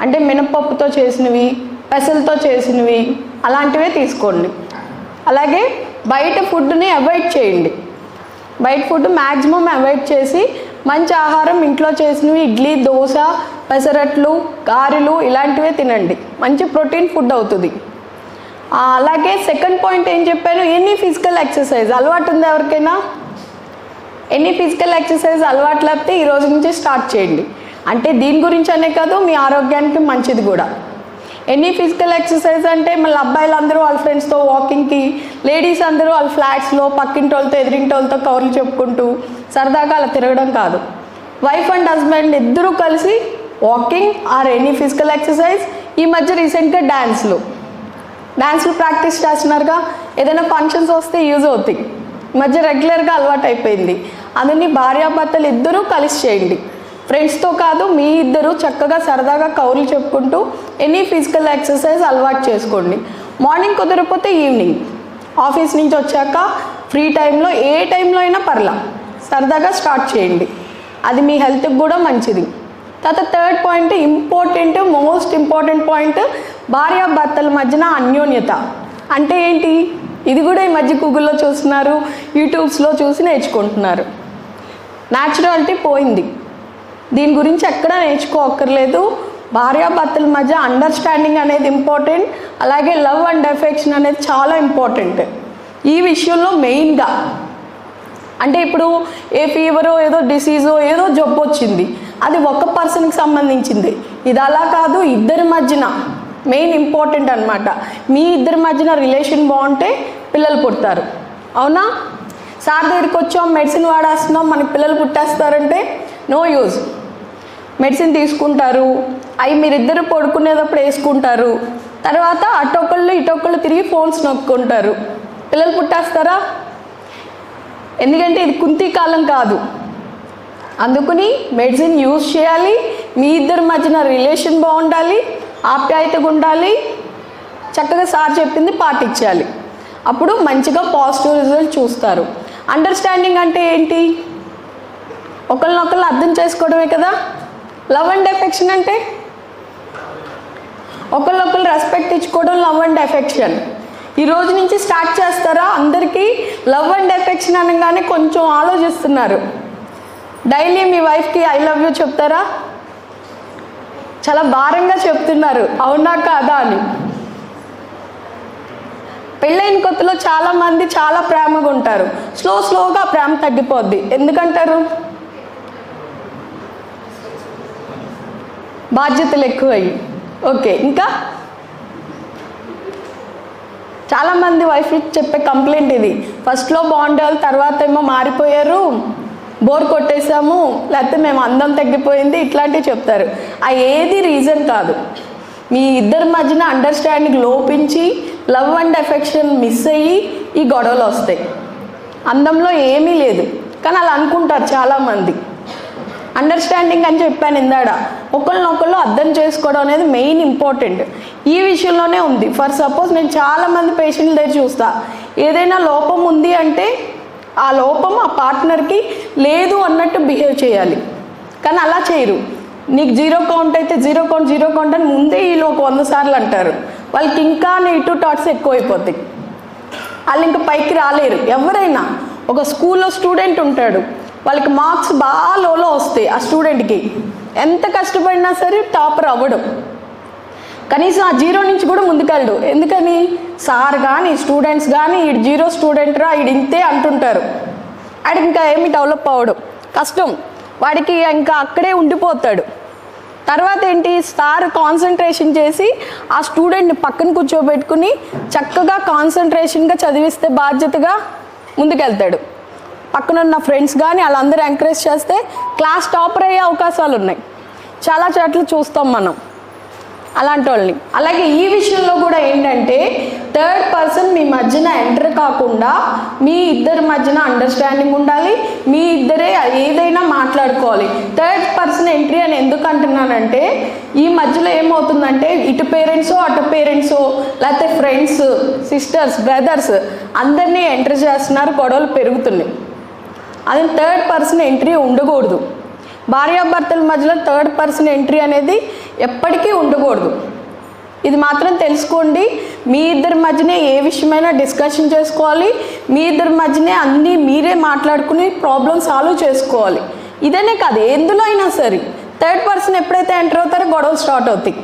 అంటే మినపప్పుతో చేసినవి, పెసలతో చేసినవి అలాంటివే తీసుకోండి. అలాగే బయట ఫుడ్ని అవాయిడ్ చేయండి. బయట ఫుడ్ మ్యాక్సిమం అవాయిడ్ చేసి మంచి ఆహారం ఇంట్లో చేసినవి ఇడ్లీ, దోశ, పెసరట్లు, గారెలు ఇలాంటివే తినండి. మంచి ప్రోటీన్ ఫుడ్ అవుతుంది. అలాగే సెకండ్ పాయింట్ ఏం చెప్పాను, ఎనీ ఫిజికల్ ఎక్సర్సైజ్ అలవాటు ఉంది ఎవరికైనా? ఎనీ ఫిజికల్ ఎక్సర్సైజ్ అలవాటు లేకపోతే ఈ రోజు నుంచి స్టార్ట్ చేయండి. అంటే దీని గురించి అనే కాదు, మీ ఆరోగ్యానికి మంచిది కూడా. ఎనీ ఫిజికల్ ఎక్సర్సైజ్ అంటే మళ్ళీ అబ్బాయిలు అందరూ వాళ్ళ ఫ్రెండ్స్తో వాకింగ్కి, లేడీస్ అందరూ వాళ్ళ ఫ్లాట్స్లో పక్కింటి వాళ్ళతో ఎదురింటి వాళ్ళతో కవర్లు చెప్పుకుంటూ సరదాగా అలా తిరగడం కాదు. వైఫ్ అండ్ హస్బెండ్ ఇద్దరూ కలిసి walking or any physical exercise. ఈ మధ్య రీసెంట్గా డ్యాన్స్లు ప్రాక్టీస్ చేస్తున్నారుగా, ఏదైనా ఫంక్షన్స్ వస్తే యూజ్ అవుతాయి. ఈ మధ్య రెగ్యులర్గా అలవాటు అయిపోయింది. అందుని భార్యాభర్తలు ఇద్దరూ కలిసి చేయండి. ఫ్రెండ్స్తో కాదు, మీ ఇద్దరు చక్కగా సరదాగా కౌర్లు చెప్పుకుంటూ ఎనీ ఫిజికల్ ఎక్సర్సైజ్ అలవాటు చేసుకోండి. మార్నింగ్ కుదరకపోతే ఈవినింగ్, ఆఫీస్ నుంచి వచ్చాక ఫ్రీ టైంలో ఏ టైంలో అయినా పర్లా సరదాగా స్టార్ట్ చేయండి. అది మీ హెల్త్కి కూడా మంచిది. తర్వాత third point most important point, భార్యాభర్తల మధ్యన అన్యోన్యత. అంటే ఏంటి? ఇది కూడా ఈ మధ్య గూగుల్లో చూస్తున్నారు, యూట్యూబ్స్లో చూసి నేర్చుకుంటున్నారు. న్యాచురాలిటీ పోయింది. దీని గురించి ఎక్కడా నేర్చుకోక్కర్లేదు. భార్యాభర్తల మధ్య అండర్స్టాండింగ్ అనేది ఇంపార్టెంట్. అలాగే లవ్ అండ్ ఎఫెక్షన్ అనేది చాలా ఇంపార్టెంట్ ఈ విషయంలో మెయిన్గా. అంటే ఇప్పుడు ఏ ఫీవరో ఏదో డిసీజో ఏదో జబ్బు వచ్చింది, అది ఒక పర్సన్కి సంబంధించింది. ఇది అలా కాదు, ఇద్దరి మధ్యన మెయిన్ ఇంపార్టెంట్ అనమాట. మీ ఇద్దరి మధ్యన రిలేషన్ బాగుంటే పిల్లలు పుడతారు. అవునా? సార్ దగ్గరికి వచ్చాం, మెడిసిన్ వాడేస్తున్నాం, మనకి పిల్లలు పుట్టేస్తారంటే నో యూజ్. మెడిసిన్ తీసుకుంటారు, అవి మీరిద్దరు పడుకునేటప్పుడు వేసుకుంటారు, తర్వాత అటొకళ్ళు ఇటొకళ్ళు తిరిగి ఫోన్స్ నొక్కుంటారు, పిల్లలు పుట్టేస్తారా? ఎందుకంటే ఇది కుంతి కాలం కాదు. అందుకని మెడిసిన్ యూజ్ చేయాలి, మీ ఇద్దరి మధ్యన రిలేషన్ బాగుండాలి, ఆప్యాయతగా ఉండాలి, చక్కగా సార్ చెప్పింది పాటించాలి. అప్పుడు మంచిగా పాజిటివ్ రిజల్ట్ చూస్తారు. అండర్స్టాండింగ్ అంటే ఏంటి? ఒకరినొకరు అర్థం చేసుకోవడమే కదా. లవ్ అండ్ ఎఫెక్షన్ అంటే ఒకరినొకరు రెస్పెక్ట్ ఇచ్చుకోవడం లవ్ అండ్ ఎఫెక్షన్. ఈ రోజు నుంచి స్టార్ట్ చేస్తారా? అందరికీ లవ్ అండ్ ఎఫెక్షన్ అనగానే కొంచెం ఆలోచిస్తున్నారు. డైలీ మీ వైఫ్కి ఐ లవ్ యూ చెప్తారా? చాలా భారంగా చెప్తున్నారు, అవునా కాదా అని. పెళ్ళైన కొత్తలో చాలామంది చాలా ప్రేమగా ఉంటారు, స్లోగా ప్రేమ తగ్గిపోద్ది. ఎందుకంటారు? బాధ్యతలు ఎక్కువయ్యి. ఓకే, ఇంకా చాలామంది వైఫ్ చెప్పే కంప్లైంట్ ఇది. ఫస్ట్లో బాగుండేవాళ్ళు, తర్వాత ఏమో మారిపోయారు, బోర్ కొట్టేసాము, లేకపోతే మేము అందం తగ్గిపోయింది, ఇట్లాంటివి చెప్తారు. ఏది రీజన్ కాదు. మీ ఇద్దరి మధ్యన అండర్స్టాండింగ్ లోపించి లవ్ అండ్ ఎఫెక్షన్ మిస్ అయ్యి ఈ గొడవలు వస్తాయి. అందంలో ఏమీ లేదు, కానీ అలా అనుకుంటారు చాలామంది. అండర్స్టాండింగ్ అని చెప్పాను ఇందాడ, ఒకళ్ళనొకళ్ళు అర్థం చేసుకోవడం అనేది మెయిన్ ఇంపార్టెంట్. ఈ విషయంలోనే ఉంది. ఫర్ సపోజ్ నేను చాలామంది పేషెంట్ల దగ్గర చూస్తా, ఏదైనా లోపం ఉంది అంటే ఆ లోపం ఆ పార్ట్నర్కి లేదు అన్నట్టు బిహేవ్ చేయాలి, కానీ అలా చేయరు. నీకు జీరో కౌంట్ అయితే జీరో కౌంట్ అని ముందే వీళ్ళు ఒక 100 సార్లు అంటారు. వాళ్ళకి ఇంకా నెగిటివ్ థాట్స్ ఎక్కువైపోతాయి, వాళ్ళు ఇంకా పైకి రాలేరు. ఎవరైనా ఒక స్కూల్లో స్టూడెంట్ ఉంటాడు, వాళ్ళకి మార్క్స్ బాగా లోలో వస్తాయి. ఆ స్టూడెంట్కి ఎంత కష్టపడినా సరే టాపర్ అవ్వడం, కనీసం ఆ జీరో నుంచి కూడా ముందుకెళ్ళడు. ఎందుకని? సార్ కానీ స్టూడెంట్స్ కానీ ఈడు జీరో స్టూడెంట్ రా, ఈడు ఇంతే అంటుంటారు. ఆడికి ఇంకా ఏమి డెవలప్ అవ్వడం కష్టం, వాడికి ఇంకా అక్కడే ఉండిపోతాడు. తర్వాత ఏంటి? సార్ కాన్సన్ట్రేషన్ చేసి ఆ స్టూడెంట్ని పక్కన కూర్చోబెట్టుకుని చక్కగా కాన్సన్ట్రేషన్గా చదివిస్తే బాధ్యతగా ముందుకెళ్తాడు. పక్కన ఉన్న ఫ్రెండ్స్ కానీ వాళ్ళందరూ ఎంకరేజ్ చేస్తే క్లాస్ టాపర్ అయ్యే అవకాశాలు ఉన్నాయి. చాలా చోట్ల చూస్తాం మనం అలాంటి వాళ్ళని. అలాగే ఈ విషయంలో కూడా ఏంటంటే థర్డ్ పర్సన్ మీ మధ్యన ఎంటర్ కాకుండా మీ ఇద్దరి మధ్యన అండర్స్టాండింగ్ ఉండాలి, మీ ఇద్దరే ఏదైనా మాట్లాడుకోవాలి. థర్డ్ పర్సన్ ఎంట్రీ అని ఎందుకు అంటున్నానంటే ఈ మధ్యలో ఏమవుతుందంటే ఇటు పేరెంట్సో అటు పేరెంట్సో లేకపోతే ఫ్రెండ్స్, సిస్టర్స్, బ్రదర్స్ అందరినీ ఎంటర్ చేస్తున్నారు, గొడవలు పెరుగుతున్నాయి. అది థర్డ్ పర్సన్ ఎంట్రీ ఉండకూడదు. భార్యాభర్తల మధ్యలో థర్డ్ పర్సన్ ఎంట్రీ అనేది ఎప్పటికీ ఉండకూడదు. ఇది మాత్రం తెలుసుకోండి. మీ ఇద్దరి మధ్యనే ఏ విషయమైనా డిస్కషన్ చేసుకోవాలి. మీ ఇద్దరి మధ్యనే అన్నీ మీరే మాట్లాడుకుని ప్రాబ్లం సాల్వ్ చేసుకోవాలి. ఇదనే కాదు, ఎందులో అయినా సరే థర్డ్ పర్సన్ ఎప్పుడైతే ఎంటర్ అవుతారో గొడవలు స్టార్ట్ అవుతాయి.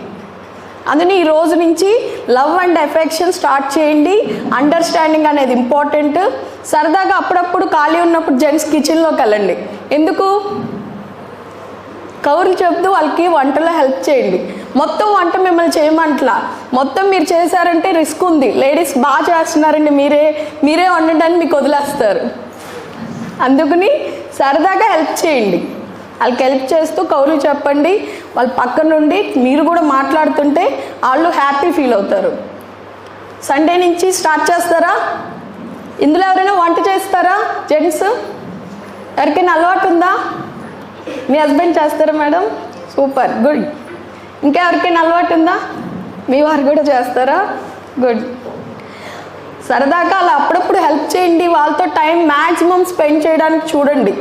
అందుకని ఈ రోజు నుంచి లవ్ అండ్ ఎఫెక్షన్ స్టార్ట్ చేయండి. అండర్స్టాండింగ్ అనేది ఇంపార్టెంట్. సరదాగా అప్పుడప్పుడు ఖాళీ ఉన్నప్పుడు జెంట్స్ కిచెన్లోకి వెళ్ళండి. ఎందుకు? కౌరులు చెప్తూ వాళ్ళకి వంటలో హెల్ప్ చేయండి. మొత్తం వంట మిమ్మల్ని చేయమంటలా, మొత్తం మీరు చేశారంటే రిస్క్ ఉంది. లేడీస్ బాగా చేస్తున్నారండి, మీరే వండడానికి మీకు వదిలేస్తారు. అందుకని సరదాగా హెల్ప్ చేయండి. వాళ్ళకి హెల్ప్ చేస్తూ కౌరులు చెప్పండి. వాళ్ళ పక్క నుండి మీరు కూడా మాట్లాడుతుంటే వాళ్ళు హ్యాపీ ఫీల్ అవుతారు. సండే నుంచి స్టార్ట్ చేస్తారా? ఇందులో ఎవరైనా వంట చేస్తారా? జెంట్స్ ఎవరికైనా అలవాటు ఉందా? మీ హస్బెండ్ చేస్తారా మేడం? Super, good. ఇంకా ఎవరికైనా అలవాటు ఉందా? మీ వారు కూడా చేస్తారా? గుడ్. సరదాగా అలా అప్పుడప్పుడు హెల్ప్ చేయండి. వాళ్ళతో టైం మ్యాక్సిమం స్పెండ్ చేయడానికి చూడండి.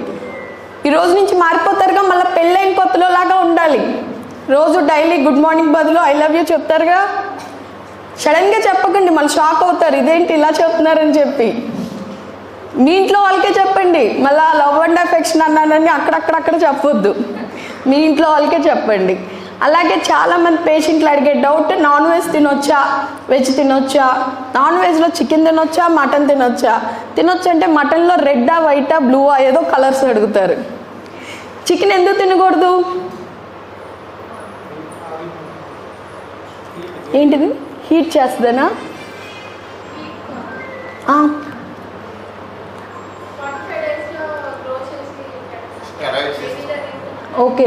ఈ రోజు నుంచి మారిపోతారుగా, మళ్ళీ పెళ్ళైన కొత్తలో లాగా ఉండాలి. రోజు డైలీ గుడ్ మార్నింగ్ బదులు ఐ లవ్ యూ చెప్తారుగా. సడన్గా చెప్పకండి, మళ్ళీ షాక్ అవుతారు, ఇదేంటి ఇలా చెప్తున్నారని చెప్పి. మీ ఇంట్లో వాళ్ళకే చెప్పండి. మళ్ళీ లవ్ అండ్ అఫెక్షన్ అన్నానని అక్కడక్కడ చెప్పొద్దు, మీ ఇంట్లో వాళ్ళకే చెప్పండి. అలాగే చాలామంది పేషెంట్లు అడిగే డౌట్, నాన్ వెజ్ తినొచ్చా, వెజ్ తినొచ్చా, నాన్ వెజ్లో చికెన్ తినొచ్చా, మటన్ తినొచ్చా. తినొచ్చు అంటే మటన్లో రెడ్డా, వైటా, బ్లూవా ఏదో కలర్స్ అడుగుతారు. చికెన్ ఎందుకు తినకూడదు? ఏంటిది? హీట్ చేస్తుందనా? ఓకే,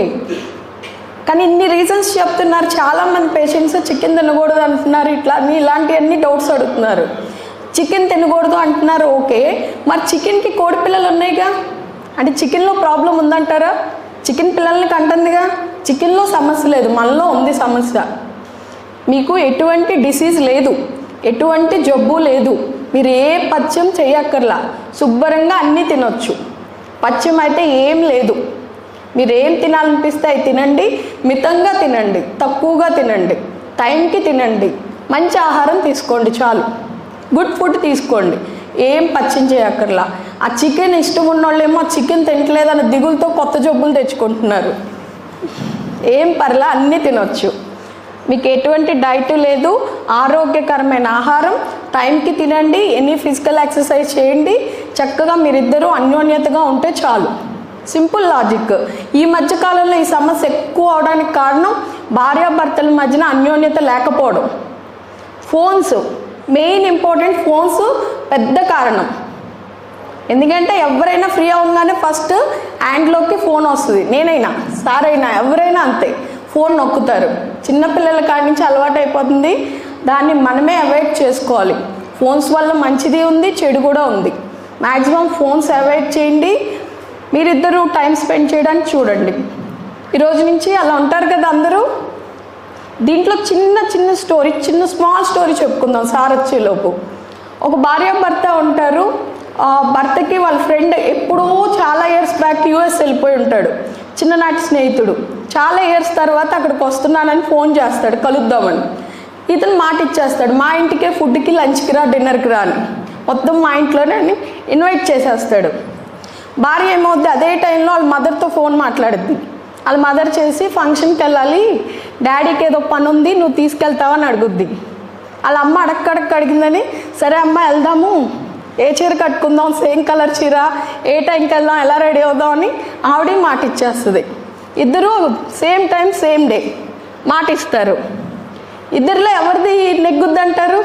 కానీ ఇన్ని రీజన్స్ చెప్తున్నారు. చాలామంది పేషెంట్స్ చికెన్ తినకూడదు అంటున్నారు, ఇలాంటివన్నీ డౌట్స్ అడుగుతున్నారు. చికెన్ తినకూడదు అంటున్నారు, ఓకే. మరి చికెన్కి కోడి పిల్లలు ఉన్నాయిగా, అంటే చికెన్లో ప్రాబ్లం ఉందంటారా? చికెన్ పిల్లల్ని కంటుందిగా. చికెన్లో సమస్య లేదు, మనలో ఉంది సమస్య. మీకు ఎటువంటి డిసీజ్ లేదు, ఎటువంటి జబ్బు లేదు. మీరు ఏ పథ్యం చేయక్కర్లా, శుభ్రంగా అన్నీ తినొచ్చు. పథ్యం అయితే ఏం లేదు. మీరు ఏం తినాలనిపిస్తే అవి తినండి, మితంగా తినండి, తక్కువగా తినండి, టైంకి తినండి, మంచి ఆహారం తీసుకోండి చాలు. గుడ్ ఫుడ్ తీసుకోండి, ఏం పథ్యం చేయక్కర్లా. ఆ చికెన్ ఇష్టం ఉన్నోళ్ళేమో చికెన్ తినట్లేదని దిగులతో కొత్త జబ్బులు తెచ్చుకుంటున్నారు. ఏం పర్లా, అన్నీ తినొచ్చు. మీకు ఎటువంటి డైట్ లేదు, ఆరోగ్యకరమైన ఆహారం టైంకి తినండి, ఎనీ ఫిజికల్ ఎక్సర్సైజ్ చేయండి, చక్కగా మీరిద్దరూ అన్యోన్యతగా ఉంటే చాలు. Simple logic. ఈ మధ్యకాలంలో ఈ సమస్య ఎక్కువ అవడానికి కారణం భార్యాభర్తల మధ్యన అన్యోన్యత లేకపోవడం. ఫోన్స్ మెయిన్ ఇంపార్టెంట్, ఫోన్స్ పెద్ద కారణం. ఎందుకంటే ఎవరైనా ఫ్రీ అవ్వగానే ఫస్ట్ హ్యాండ్లోకి ఫోన్ వస్తుంది. నేనైనా, సార్ అయినా, ఎవరైనా అంతే, ఫోన్ నొక్కుతారు. చిన్నపిల్లల కాడి నుంచి అలవాటు అయిపోతుంది. దాన్ని మనమే అవాయిడ్ చేసుకోవాలి. ఫోన్స్ వల్ల మంచిది ఉంది, చెడు కూడా ఉంది. మ్యాక్సిమం ఫోన్స్ అవాయిడ్ చేయండి. మీరిద్దరూ టైం స్పెండ్ చేయడానికి చూడండి. ఈరోజు నుంచి అలా ఉంటారు కదా అందరూ. దీంట్లో చిన్న స్టోరీ, స్మాల్ స్టోరీ చెప్పుకుందాం సార్ వచ్చేలోపు. ఒక భార్యాభర్త ఉంటారు. భర్తకి వాళ్ళ ఫ్రెండ్ ఎప్పుడో చాలా ఇయర్స్ బ్యాక్ యూఎస్ వెళ్ళిపోయి ఉంటాడు. చిన్ననాటి స్నేహితుడు చాలా ఇయర్స్ తర్వాత అక్కడికి వస్తున్నానని ఫోన్ చేస్తాడు, కలుద్దామని. ఇతను మాట ఇచ్చేస్తాడు, మా ఇంటికే ఫుడ్కి, లంచ్కి రా, డిన్నర్కి రా అని. మొత్తం మా ఇంట్లోనే ఇన్వైట్ చేసేస్తాడు. భార్య ఏమవుద్ది, అదే టైంలో వాళ్ళ మదర్తో ఫోన్ మాట్లాడుద్ది. వాళ్ళ మదర్ చేసి ఫంక్షన్కి వెళ్ళాలి, డాడీకి ఏదో పని ఉంది, నువ్వు తీసుకెళ్తావని అడుగుద్ది. వాళ్ళ అమ్మ అడిగిందని, సరే అమ్మ వెళ్దాము, ఏ చీర కట్టుకుందాం, సేమ్ కలర్ చీర, ఏ టైంకి వెళ్దాం, ఎలా రెడీ అవుదాం అని ఆవిడ మాట ఇచ్చేస్తుంది. ఇద్దరు సేమ్ టైం సేమ్ డే మాట ఇస్తారు. ఇద్దరిలో ఎవరిది నెగ్గుద్దంటారు?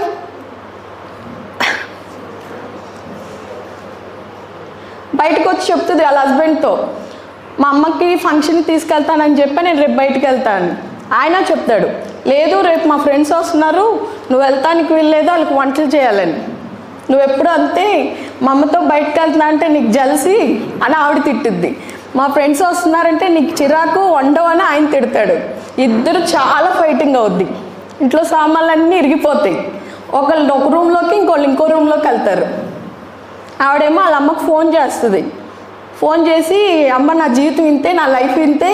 బయటకు వచ్చి చెప్తుంది వాళ్ళ హస్బెండ్తో, మా అమ్మకి ఫంక్షన్కి తీసుకెళ్తానని చెప్పి నేను రేపు బయటకు వెళ్తాను. ఆయన చెప్తాడు, లేదు రేపు మా ఫ్రెండ్స్ వస్తున్నారు, నువ్వు వెళ్తానికి వెళ్ళలేదు, వాళ్ళకి వంటలు చేయాలని. నువ్వెప్పుడు అంతే, మా అమ్మతో బయటకు వెళ్తున్నా అంటే నీకు జలసి అని ఆవిడ తిట్టుద్ది. మా ఫ్రెండ్స్ వస్తున్నారంటే నీకు చిరాకు, వండవు అని ఆయన తిడతాడు. ఇద్దరు చాలా ఫైటింగ్ అవుద్ది. ఇంట్లో సామాన్లన్నీ ఇరిగిపోతాయి. ఒకళ్ళు ఒక రూమ్లోకి, ఇంకోళ్ళు ఇంకో రూమ్లోకి వెళ్తారు. ఆవిడేమో వాళ్ళ అమ్మకు ఫోన్ చేస్తుంది. ఫోన్ చేసి అమ్మ నా జీవితం ఇంతే, నా లైఫ్ ఇంతే,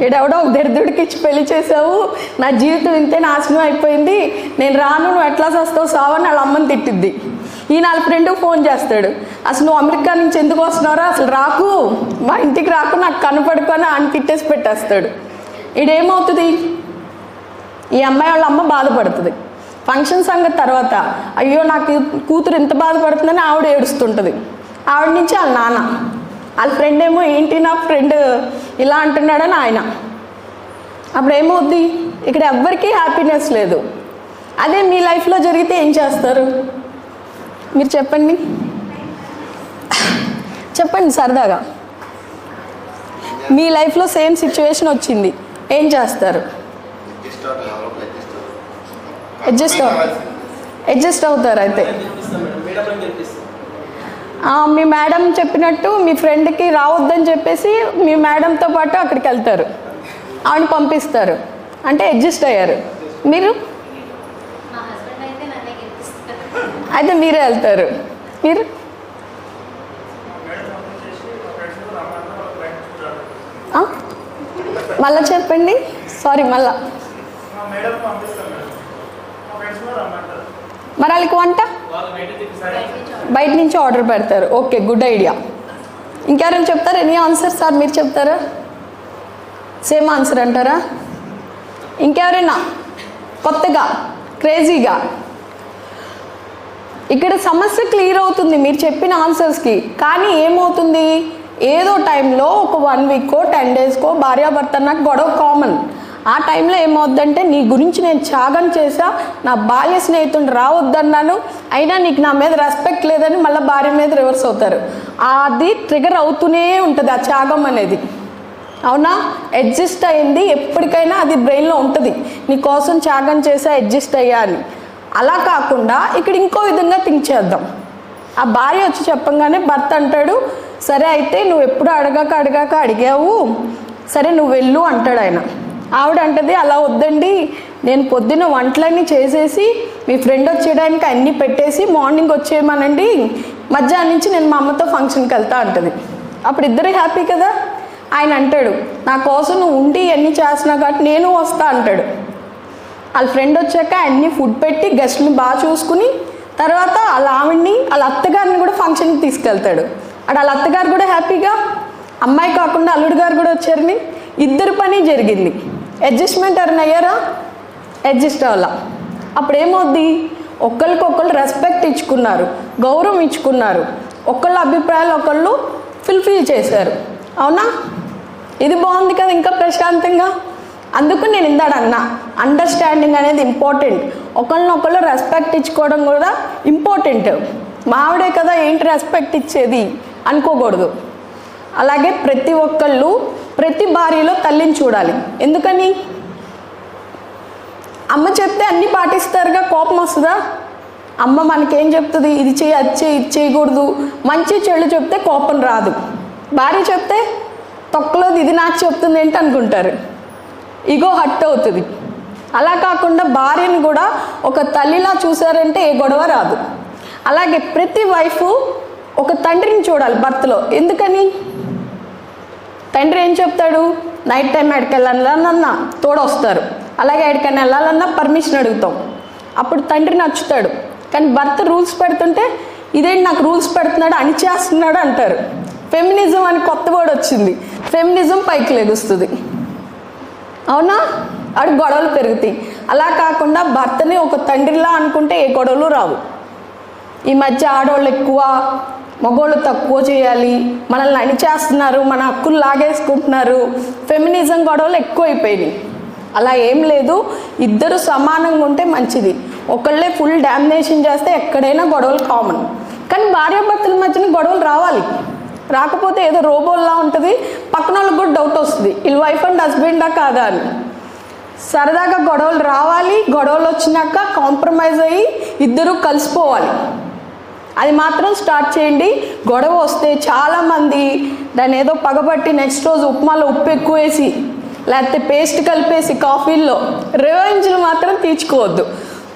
ఈడెవడో ఒక దరిద్రుడికి ఇచ్చి పెళ్లి చేసావు, నా జీవితం ఇంతే నాశనం అయిపోయింది, నేను రాను, నువ్వు ఎట్లా వస్తావు సావని వాళ్ళ అమ్మని తిట్టిద్ది. ఈయన వాళ్ళ ఫ్రెండ్కి ఫోన్ చేస్తాడు, అసలు నువ్వు అమెరికా నుంచి ఎందుకు వస్తున్నారా, అసలు రాకు, మా ఇంటికి రాకు, నాకు కనపడుకొని ఆయన తిట్టేసి పెట్టేస్తాడు. ఈడేమవుతుంది, ఈ అమ్మాయి వాళ్ళ అమ్మ బాధపడుతుంది. ఫంక్షన్ సంగతి తర్వాత, అయ్యో నాకు కూతురు ఇంత బాధపడుతుందని ఆవిడ ఏడుస్తుంటుంది. ఆవిడ నుంచి వాళ్ళ నాన్న, వాళ్ళ ఫ్రెండ్ ఏమో ఏంటి నా ఫ్రెండ్ ఇలా అంటున్నాడని ఆయన. అప్పుడు ఏమవుద్ది, ఇక్కడ ఎవ్వరికీ హ్యాపీనెస్ లేదు. అదే మీ లైఫ్లో జరిగితే ఏం చేస్తారు మీరు చెప్పండి, చెప్పండి సరదాగా. మీ లైఫ్లో సేమ్ సిచ్యువేషన్ వచ్చింది, ఏం చేస్తారు? అడ్జస్ట్ అవుతారు. అయితే మీ మేడం చెప్పినట్టు మీ ఫ్రెండ్కి రావద్దని చెప్పేసి మీ మేడంతో పాటు అక్కడికి వెళ్తారు, ఆవిడ పంపిస్తారు, అంటే అడ్జస్ట్ అయ్యారు. మీరు అయితే మీరే వెళ్తారు. మీరు మళ్ళా చెప్పండి, సారీ మళ్ళా. మరి వాళ్ళకి వంట బయట నుంచి ఆర్డర్ పెడతారు. Okay, good idea. ఇంకెవరైనా చెప్తారా? ఎనీ ఆన్సర్ సార్ మీరు చెప్తారా? సేమ్ ఆన్సర్ అంటారా? ఇంకెవరైనా కొత్తగా క్రేజీగా? ఇక్కడ సమస్య క్లియర్ అవుతుంది మీరు చెప్పిన ఆన్సర్స్కి. కానీ ఏమవుతుంది, ఏదో టైంలో ఒక 1 వీక్కో 10 డేస్కో భార్యాభర్త నాకు గొడవ కామన్. ఆ టైంలో ఏమవుద్దంటే, నీ గురించి నేను త్యాగం చేసా, నా బాల్య స్నేహితుడిని రావద్దన్నాను, అయినా నీకు నా మీద రెస్పెక్ట్ లేదని మళ్ళీ భార్య మీద రివర్స్ అవుతారు. అది ట్రిగర్ అవుతూనే ఉంటుంది ఆ త్యాగం అనేది. అవునా? అడ్జస్ట్ అయింది ఎప్పటికైనా అది బ్రెయిన్లో ఉంటుంది, నీ కోసం త్యాగం చేసా, అడ్జస్ట్ అయ్యా అని. అలా కాకుండా ఇక్కడ ఇంకో విధంగా థింక్ చేద్దాం. ఆ భార్య వచ్చి చెప్పంగానే భర్త అంటాడు, సరే అయితే నువ్వు ఎప్పుడు అడగాక అడిగావు, సరే నువ్వు వెళ్ళు అంటాడు ఆయన. ఆవిడ అంటది, అలా వద్దండి, నేను పొద్దున్న వంటలన్నీ చేసేసి మీ ఫ్రెండ్ వచ్చేయడానికి అన్నీ పెట్టేసి మార్నింగ్ వచ్చేయమనండి, మధ్యాహ్నం నుంచి నేను మా అమ్మతో ఫంక్షన్కి వెళ్తా అంటది. అప్పుడు ఇద్దరు హ్యాపీ కదా. ఆయన అంటాడు, నా కోసం నువ్వు ఉండి అన్నీ చేస్తున్నావు కాబట్టి నేను వస్తా అంటాడు. వాళ్ళ ఫ్రెండ్ వచ్చాక అన్నీ ఫుడ్ పెట్టి గెస్ట్ని బాగా చూసుకుని తర్వాత వాళ్ళ ఆవిడ్ని వాళ్ళ అత్తగారిని కూడా ఫంక్షన్కి తీసుకెళ్తాడు. అక్కడ వాళ్ళ అత్తగారు కూడా హ్యాపీగా, అమ్మాయి కాకుండా అల్లుడు గారు కూడా వచ్చారని ఇద్దరు పని జరిగింది. అడ్జస్ట్మెంట్ ఎవరైనా అయ్యారా? అడ్జస్ట్ అవ్వాలా. అప్పుడు ఏమవుద్ది, ఒకరికొకళ్ళు రెస్పెక్ట్ ఇచ్చుకున్నారు, గౌరవం ఇచ్చుకున్నారు, ఒకళ్ళ అభిప్రాయాలు ఒకళ్ళు ఫుల్ఫిల్ చేశారు. అవునా? ఇది బాగుంది కదా, ఇంకా ప్రశాంతంగా. అందుకు నేను ఇందాడ అన్నా, అండర్స్టాండింగ్ అనేది ఇంపార్టెంట్. ఒకళ్ళనొకళ్ళు రెస్పెక్ట్ ఇచ్చుకోవడం కూడా ఇంపార్టెంట్. మావిడే కదా ఏంటి రెస్పెక్ట్ ఇచ్చేది అనుకోకూడదు. అలాగే ప్రతి ఒక్కళ్ళు ప్రతి భార్యలో తల్లిని చూడాలి. ఎందుకని? అమ్మ చెప్తే అన్నీ పాటిస్తారుగా, కోపం వస్తుందా? అమ్మ మనకేం చెప్తుంది, ఇది చేయి అది చేయి ఇది చేయకూడదు, మంచి చెడు చెప్తే కోపం రాదు. భార్య చెప్తే తొక్కలోది ఇది నాకు చెప్తుంది ఏంటి అనుకుంటారు, ఈగో హర్ట్ అవుతుంది. అలా కాకుండా భార్యని కూడా ఒక తల్లిలా చూసారంటే ఏ గొడవ రాదు. అలాగే ప్రతి వైఫ్ ఒక తండ్రిని చూడాలి భర్తలో. ఎందుకని? తండ్రి ఏం చెప్తాడు, నైట్ టైం ఎక్కడికి వెళ్ళాలన్నా తోడొస్తారు, అలాగే ఎక్కడికైనా వెళ్ళాలన్నా పర్మిషన్ అడుగుతాం, అప్పుడు తండ్రి నచ్చుతాడు. కానీ భర్త రూల్స్ పెడుతుంటే ఇదేంటి నాకు రూల్స్ పెడుతున్నాడు అణిచేస్తున్నాడు అంటారు. ఫెమినిజం అని కొత్త వర్డ్ వచ్చింది, ఫెమినిజం పైకి లెగుస్తుంది. అవునా? అటు గొడవలు పెరుగుతాయి. అలా కాకుండా భర్తని ఒక తండ్రిలా అనుకుంటే ఏ గొడవలు రావు. ఈ మధ్య ఆడవాళ్ళు ఎక్కువ, మగవాళ్ళు తక్కువ చేయాలి, మనల్ని అణిచేస్తున్నారు, మన హక్కులు లాగేసుకుంటున్నారు, ఫెమినిజం గొడవలు ఎక్కువైపోయినాయి. అలా ఏం లేదు, ఇద్దరు సమానంగా ఉంటే మంచిది. ఒకళ్ళే ఫుల్ డామినేషన్ చేస్తే ఎక్కడైనా గొడవలు కామన్. కానీ భార్యాభర్తల మధ్యన గొడవలు రావాలి. రాకపోతే ఏదో రోబోల్లా ఉంటుంది, పక్కన వాళ్ళకి కూడా డౌట్ వస్తుంది, వీళ్ళు వైఫ్ అండ్ హస్బెండా కాదా అని. సరదాగా గొడవలు రావాలి, గొడవలు వచ్చినాక కాంప్రమైజ్ అయ్యి ఇద్దరూ కలిసిపోవాలి. అది మాత్రం స్టార్ట్ చేయండి. గొడవ వస్తే చాలామంది దాన్ని ఏదో పగబట్టి నెక్స్ట్ రోజు ఉప్మాలో ఉప్పు ఎక్కువ వేసి లేకపోతే పేస్ట్ కలిపేసి కాఫీల్లో రివెంజ్లు మాత్రం తీర్చుకోవద్దు.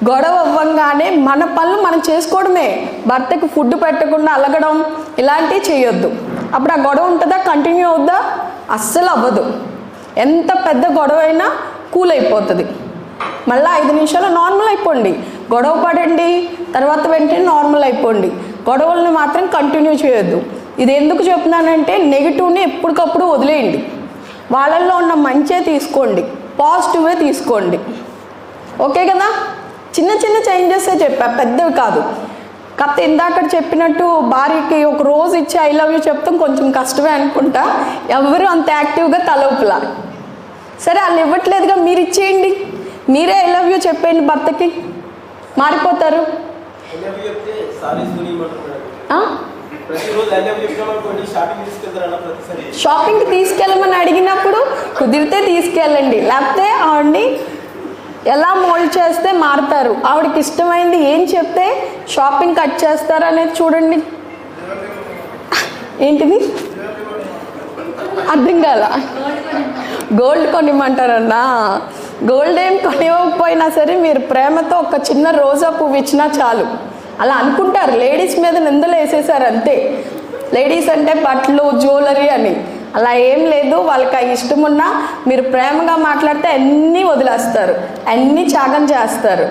గొడవ అవ్వంగానే మన పనులు మనం చేసుకోవడమే. భర్తకు ఫుడ్ పెట్టకుండా అలగడం ఇలాంటివి చేయొద్దు. అప్పుడు ఆ గొడవ ఉంటుందా, కంటిన్యూ అవుద్దా? అస్సలు అవ్వదు. ఎంత పెద్ద గొడవ అయినా కూల్ అయిపోతుంది. మళ్ళీ 5 నిమిషాలు నార్మల్ అయిపోండి. గొడవ పడండి, తర్వాత వెంటనే నార్మల్ అయిపోండి. గొడవలను మాత్రం కంటిన్యూ చేయొద్దు. ఇది ఎందుకు చెప్తున్నానంటే నెగిటివ్ని ఎప్పటికప్పుడు వదిలేయండి. వాళ్ళల్లో ఉన్న మంచే తీసుకోండి, పాజిటివే తీసుకోండి. ఓకే కదా? చిన్న చిన్న చేంజెసే చెప్పా, పెద్దవి కాదు. కాకపోతే ఇందాక చెప్పినట్టు భార్యకి ఒక రోజు ఇచ్చి ఐ లవ్ యూ చెప్తాం కొంచెం కష్టమే అనుకుంటా. ఎవరు అంత యాక్టివ్గా తలూపులా. సరే వాళ్ళు ఇవ్వట్లేదుగా, మీరు ఇచ్చేయండి. మీరే ఐ లవ్ యూ చెప్పండి భర్తకి, మారిపోతారు. షాపింగ్కి తీసుకెళ్ళమని అడిగినప్పుడు కుదిరితే తీసుకెళ్ళండి, లేకపోతే ఆవిడ్ని ఎలా మోల్డ్ చేస్తే మారుతారు, ఆవిడకి ఇష్టమైంది ఏం చెప్తే షాపింగ్ కట్ చేస్తారు అనేది చూడండి. ఏంటిది అర్థం కాల? గోల్డ్ కొనిమంటారన్నా? గోల్డ్ ఏం కొనివ్వకపోయినా సరే మీరు ప్రేమతో ఒక చిన్న రోజా పువ్వు ఇచ్చినా చాలు. అలా అనుకుంటారు, లేడీస్ మీద నిందలు వేసేసారు అంతే. లేడీస్ అంటే బట్టలు, జ్యువెలరీ అని. అలా ఏం లేదు. వాళ్ళకి ఆ ఇష్టం ఉన్నా మీరు ప్రేమగా మాట్లాడితే అన్నీ వదిలేస్తారు, అన్నీ త్యాగం చేస్తారు.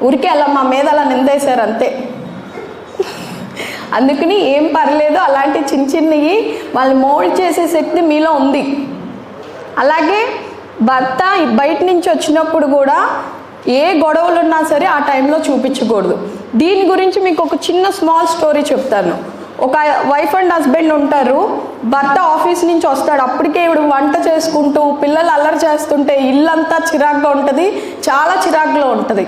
ఊరికే అలా మా మీద అలా నిందేశారు అంతే. అందుకని ఏం పర్లేదు, అలాంటి చిన్న చిన్నవి వాళ్ళని మోల్డ్ చేసే శక్తి మీలో ఉంది. అలాగే భర్త బయట నుంచి వచ్చినప్పుడు కూడా ఏ గొడవలు ఉన్నా సరే ఆ టైంలో చూపించకూడదు. దీని గురించి మీకు ఒక చిన్న స్మాల్ స్టోరీ చెప్తాను. ఒక వైఫ్ అండ్ హస్బెండ్ ఉంటారు. భర్త ఆఫీస్ నుంచి వస్తాడు, అప్పటికే ఇవిడు వంట చేసుకుంటూ పిల్లలు అల్లరి చేస్తుంటే ఇల్లంతా చిరాగ్గా ఉంటుంది, చాలా చిరాగ్గా ఉంటుంది.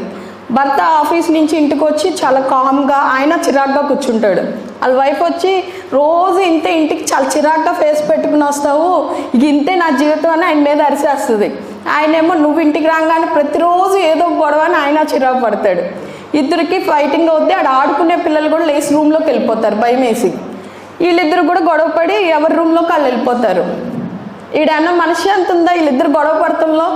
భర్త ఆఫీస్ నుంచి ఇంటికి వచ్చి చాలా కామ్గా, ఆయన చిరాగ్గా కూర్చుంటాడు. వాళ్ళ వైఫ్ వచ్చి రోజు ఇంతే ఇంటికి చాలా చిరాగ్గా ఫేస్ పెట్టుకుని వస్తావు, ఇక ఇంతే నా జీవితం అని ఆయన మీద అరిసేస్తుంది. ఆయనేమో నువ్వు ఇంటికి రాగానే ప్రతిరోజు ఏదో గొడవ అని ఆయన చిరాకు పడతాడు. ఇద్దరికి ఫైటింగ్ అవుద్ది. ఆడ ఆడుకునే పిల్లలు కూడా లేచి రూమ్లోకి వెళ్ళిపోతారు భయం వేసి. వీళ్ళిద్దరు కూడా గొడవ పడి ఎవరి రూమ్లోకి వాళ్ళు వెళ్ళిపోతారు. ఈడన్నా మనిషి అంత ఉందా వీళ్ళిద్దరు గొడవ పడటంలో?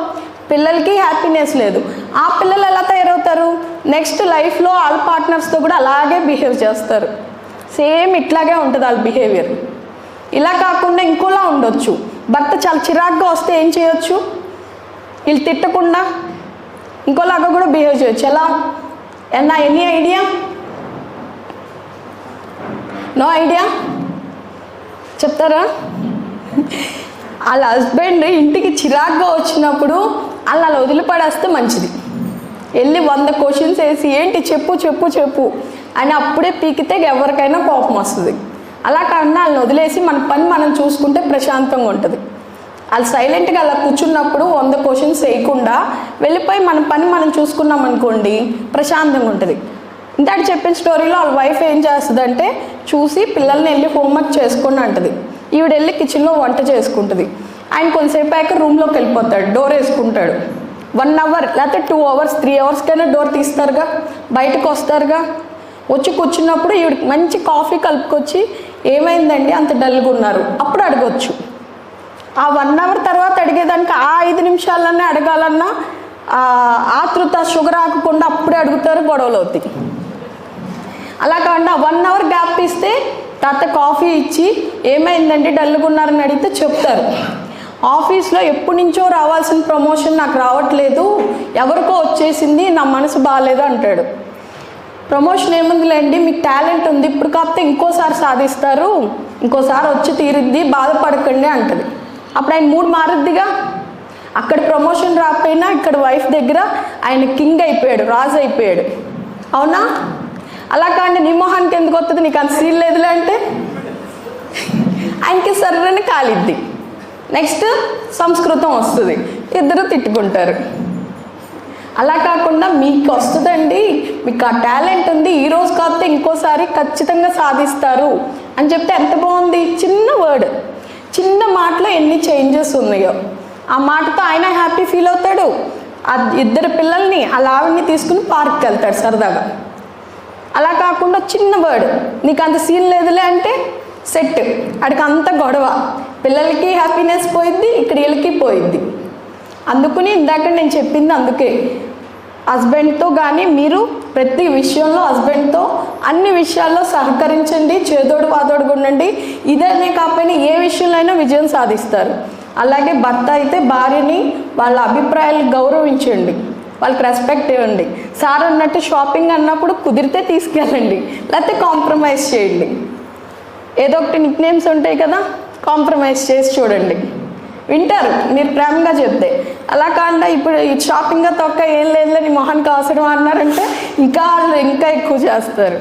పిల్లలకి హ్యాపీనెస్ లేదు. ఆ పిల్లలు ఎలా తయారవుతారు? నెక్స్ట్ లైఫ్లో వాళ్ళ పార్ట్నర్స్తో కూడా అలాగే బిహేవ్ చేస్తారు. సేమ్ ఇట్లాగే ఉంటుంది వాళ్ళ బిహేవియర్. ఇలా కాకుండా ఇంకోలా ఉండొచ్చు. భర్త చాలా చిరాగ్గా వస్తే ఏం చేయొచ్చు? వీళ్ళు తిట్టకుండా ఇంకోలాగా కూడా బిహేవ్ చేయొచ్చు. ఎలా? Any idea? No idea? చెప్తారా? వాళ్ళ హస్బెండ్ ఇంటికి చిరాగ్గా వచ్చినప్పుడు అలా వదిలిపడేస్తే మంచిది. వెళ్ళి 100 క్వశ్చన్స్ వేసి ఏంటి చెప్పు చెప్పు చెప్పు అని అప్పుడే పీకితే ఎవరికైనా కోపం వస్తుంది. అలా కాకుండా వాళ్ళని వదిలేసి మన పని మనం చూసుకుంటే ప్రశాంతంగా ఉంటుంది. వాళ్ళు సైలెంట్గా అలా కూర్చున్నప్పుడు 100 క్వశ్చన్స్ వేయకుండా వెళ్ళిపోయి మన పని మనం చూసుకున్నాం అనుకోండి, ప్రశాంతంగా ఉంటుంది. ఇందాక చెప్పిన స్టోరీలో వాళ్ళ వైఫ్ ఏం చేస్తుందంటే చూసి పిల్లల్ని వెళ్ళి హోంవర్క్ చేసుకోండి అంటుంది. ఈవిడ వెళ్ళి కిచెన్లో వంట చేసుకుంటుంది. ఆయన కొంతసేపు అయ్యాక రూమ్లోకి వెళ్ళిపోతాడు, డోర్ వేసుకుంటాడు. 1 అవర్ లేకపోతే 2 అవర్స్ 3 అవర్స్కైనా డోర్ తీస్తారుగా, బయటకు వస్తారుగా. వచ్చి కూర్చున్నప్పుడు ఈవిడికి మంచి కాఫీ కలుపుకొచ్చి ఏమైందండి అంత డల్గా ఉన్నారు అప్పుడు అడగొచ్చు. ఆ 1 అవర్ తర్వాత అడిగేదానికి ఆ 5 నిమిషాలనే అడగాలన్నా ఆతృత షుగర్ ఆగకుండా అప్పుడే అడుగుతారు, గొడవలు అవుతాయి. అలా కాకుండా 1 అవర్ గ్యాప్ ఇస్తే తర్వాత కాఫీ ఇచ్చి ఏమైందంటే డల్గా ఉన్నారని అడిగితే చెప్తారు. ఆఫీస్లో ఎప్పటి నుంచో రావాల్సిన ప్రమోషన్ నాకు రావట్లేదు, ఎవరికో వచ్చేసింది, నా మనసు బాగాలేదు అంటాడు. ప్రమోషన్ ఏముందిలేండి, మీకు టాలెంట్ ఉంది, ఇప్పుడు కాకపోతే ఇంకోసారి సాధిస్తారు, ఇంకోసారి వచ్చి తీరుద్ది, బాధపడకండి అంటది. అప్పుడు ఆయన మూడు మారుద్దిగా. అక్కడ ప్రమోషన్ రాకపోయినా ఇక్కడ వైఫ్ దగ్గర ఆయన కింగ్ అయిపోయాడు, రాజు అయిపోయాడు. అవునా? అలా కానీ నీ మొహానికి ఎందుకు వస్తుంది, నీకు అంత సీన్ లేదులే అంటే ఆయనకి సర్రని కాలిద్ది. నెక్స్ట్ సంస్కృతం వస్తుంది, ఇద్దరు తిట్టుకుంటారు. అలా కాకుండా మీకు వస్తుందండి, మీకు ఆ టాలెంట్ ఉంది, ఈరోజు కాకపోతే ఇంకోసారి ఖచ్చితంగా సాధిస్తారు అని చెప్తే ఎంత బాగుంది. చిన్న వర్డ్, చిన్న మాటలో ఎన్ని చేంజెస్ ఉన్నాయో. ఆ మాటతో ఆయన హ్యాపీ ఫీల్ అవుతాడు. ఆ ఇద్దరు పిల్లల్ని అలా ఆవిడ్ని తీసుకుని పార్క్కి వెళ్తాడు సరదాగా. అలా కాకుండా చిన్న వర్డ్, నీకు అంత సీన్ లేదులే అంటే సెట్, అడికి అంత గొడవ, పిల్లలకి హ్యాపీనెస్ పోయిద్ది, ఇక్కడ వీళ్ళకి పోయిద్ది. అందుకని ఇందాక నేను చెప్పింది అందుకే హస్బెండ్తో కానీ మీరు ప్రతి విషయంలో హస్బెండ్తో అన్ని విషయాల్లో సహకరించండి, చేదోడు వాదోడుగా ఉండండి. ఇదనే కాకపోయినా ఏ విషయంలో అయినా విజయం సాధిస్తారు. అలాగే భర్త అయితే భార్యని వాళ్ళ అభిప్రాయాలు గౌరవించండి, వాళ్ళకి రెస్పెక్ట్ ఇవ్వండి. సార్ అన్నట్టు షాపింగ్ అన్నప్పుడు కుదిరితే తీసుకెళ్ళండి, లేకపోతే కాంప్రమైజ్ చేయండి. ఏదో ఒకటి నిక్ నేమ్స్ ఉంటాయి కదా, కాంప్రమైజ్ చేసి చూడండి, వింటారు మీరు ప్రేమగా చెప్తే. అలా కాకుండా ఇప్పుడు షాపింగ్గా తొక్క ఏం లేదులే నీ మొహానికి అవసరం అన్నారంటే ఇంకా వాళ్ళు ఇంకా ఎక్కువ చేస్తారు.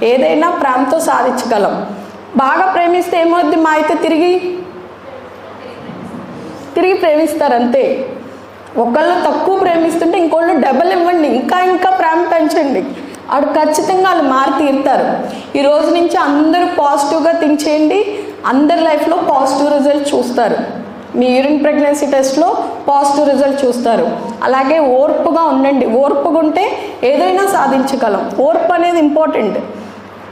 ఏదైనా ప్రేమతో సాధించగలం. బాగా ప్రేమిస్తే ఏమవుద్ది, మా అయితే తిరిగి ప్రేమిస్తారు అంతే. ఒకళ్ళు తక్కువ ప్రేమిస్తుంటే ఇంకోళ్ళు డబల్ ఇవ్వండి, ఇంకా ప్రేమ పెంచండి, అప్పుడు ఖచ్చితంగా వాళ్ళు మారి తీరుతారు. ఈ రోజు నుంచి అందరూ పాజిటివ్గా థింక్ చేయండి, అందరి లైఫ్లో పాజిటివ్ రిజల్ట్ చూస్తారు. మీ యూరిన్ ప్రెగ్నెన్సీ టెస్ట్లో పాజిటివ్ రిజల్ట్ చూస్తారు. అలాగే ఓర్పుగా ఉండండి, ఓర్పుగా ఉంటే ఏదైనా సాధించగలం. ఓర్పు అనేది ఇంపార్టెంట్.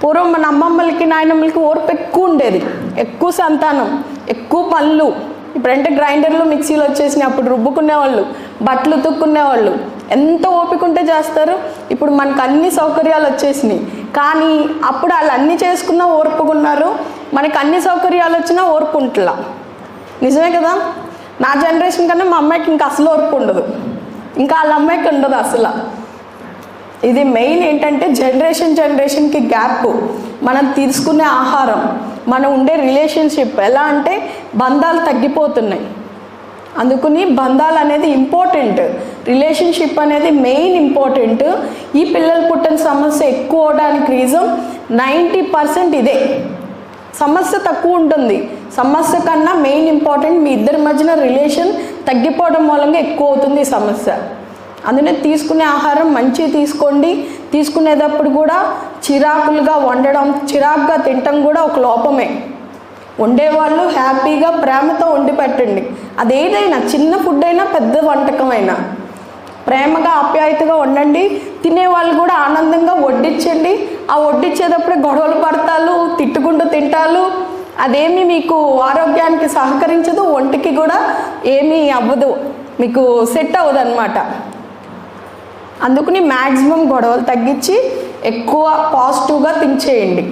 పూర్వం మన అమ్మమ్మలకి నాయనమ్మలకి ఓర్పు ఎక్కువ ఉండేది, ఎక్కువ సంతానం, ఎక్కువ పనులు. ఇప్పుడంటే గ్రైండర్లు మిక్సీలు వచ్చేసినాయి, అప్పుడు రుబ్బుకునేవాళ్ళు, బట్టలు ఉతుక్కునేవాళ్ళు, ఎంత ఓపిక ఉంటే చేస్తారు. ఇప్పుడు మనకు అన్ని సౌకర్యాలు వచ్చేసినాయి, కానీ అప్పుడు వాళ్ళు అన్నీ చేసుకున్నా ఓర్పుకున్నారు. మనకు అన్ని సౌకర్యాలు వచ్చినా ఓర్పు ఉంటలా. నిజమే కదా. నా జనరేషన్ కన్నా మా అమ్మాయికి ఇంకా అసలు ఓర్పు ఉండదు, ఇంకా వాళ్ళ అమ్మాయికి ఉండదు అసలు. ఇది మెయిన్ ఏంటంటే జనరేషన్కి గ్యాప్. మనం తీసుకునే ఆహారం, మనం ఉండే రిలేషన్షిప్ ఎలా అంటే బంధాలు తగ్గిపోతున్నాయి. అందుకని బంధాలు అనేది ఇంపార్టెంట్, రిలేషన్షిప్ అనేది మెయిన్ ఇంపార్టెంట్. ఈ పిల్లలు పుట్టిన సమస్య ఎక్కువ అవడానికి రీజన్ 90% ఇదే. సమస్య తక్కువ ఉంటుంది, సమస్య కన్నా మెయిన్ ఇంపార్టెంట్ మీ ఇద్దరి మధ్యన రిలేషన్ తగ్గిపోవడం మూలంగా ఎక్కువ అవుతుంది ఈ సమస్య. అందుకనే తీసుకునే ఆహారం మంచిగా తీసుకోండి. తీసుకునేటప్పుడు కూడా చిరాకులుగా వండడం, చిరాకుగా తినటం కూడా ఒక లోపమే. వండేవాళ్ళు హ్యాపీగా ప్రేమతో వండి పెట్టండి. అదేదైనా చిన్న ఫుడ్ అయినా పెద్ద వంటకమైనా ప్రేమగా ఆప్యాయతగా వండండి. తినేవాళ్ళు కూడా ఆనందంగా వడ్డించండి. ఆ వడ్డించేటప్పుడే గొడవలు పడతాలు, తిట్టుకుంటూ తింటాలు, అదేమీ మీకు ఆరోగ్యానికి సహకరించదు, ఒంటికి కూడా ఏమీ అవ్వదు, మీకు సెట్ అవ్వదు అనమాట. అందుకని మ్యాక్సిమం గొడవలు తగ్గించి ఎక్కువ పాజిటివ్గా థింక్ చేయండి.